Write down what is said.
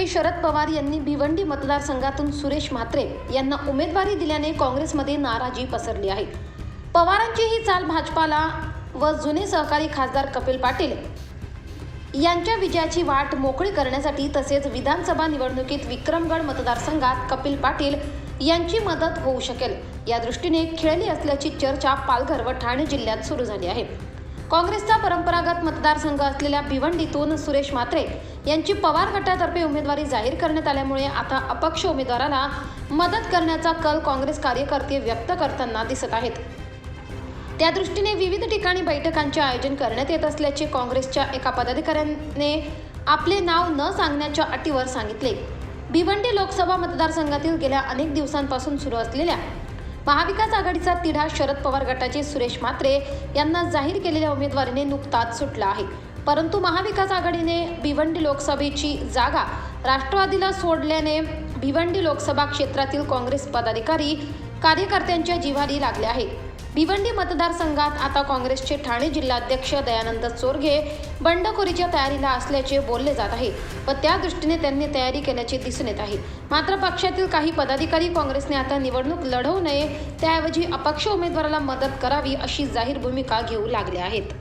नेते शरद पवार यांनी भिवंडी मतदारसंघातून सुरेश म्हात्रे यांना उमेदवारी दिल्याने काँग्रेसमध्ये नाराजी पसरली आहे। पवारांची ही चाल भाजपाला व जुने सहकारी खासदार कपिल पाटील यांच्या विजयाची वाट मोकळी करण्यासाठी तसेच विधानसभा निवडणुकीत विक्रमगड मतदारसंघात कपिल पाटील यांची मदत होऊ शकेल या दृष्टीने खेळली असल्याची चर्चा पालघर व ठाणे जिल्ह्यात सुरू झाली आहे। काँग्रेसचा परंपरागत मतदारसंघ असलेल्या भिवंडीतून सुरेश म्हात्रे यांची पवार गटातर्फे उमेदवारी जाहीर करण्यात आल्यामुळे आता अपक्ष उमेदवाराला मदत करण्याचा कल काँग्रेस कार्यकर्ते व्यक्त करताना दिसत आहेत। त्या दृष्टीने विविध ठिकाणी बैठकांचे आयोजन करण्यात येत असल्याचे काँग्रेसच्या एका पदाधिकाऱ्याने आपले नाव न सांगण्याच्या अटीवर सांगितले। भिवंडी लोकसभा मतदारसंघातील गेल्या अनेक दिवसांपासून सुरू असलेल्या महाविकास आघाडीचा तिढा शरद पवार गटाचे सुरेश म्हात्रे यांना जाहीर केलेल्या उमेदवारीने नुकताच सुटला आहे। परंतु महाविकास आघाडीने भिवंडी लोकसभेची जागा राष्ट्रवादीला सोडल्याने भिवंडी लोकसभा क्षेत्रातील काँग्रेस पदाधिकारी कार्यकर्त्यांच्या जिव्हारी लागले आहे। भिवंडी मतदारसंघात आता काँग्रेसचे ठाणे जिल्हाध्यक्ष दयानंद चोरगे बंडखोरीच्या तयारीला असल्याचे बोलले जात आहे व त्या दृष्टीने त्यांनी तयारी केल्याचे दिसून येत आहे। मात्र पक्षातील काही पदाधिकारी काँग्रेसने आता निवडणूक लढवू नये त्याऐवजी अपक्ष उमेदवाराला मदत करावी अशी जाहीर भूमिका घेऊ लागले आहेत।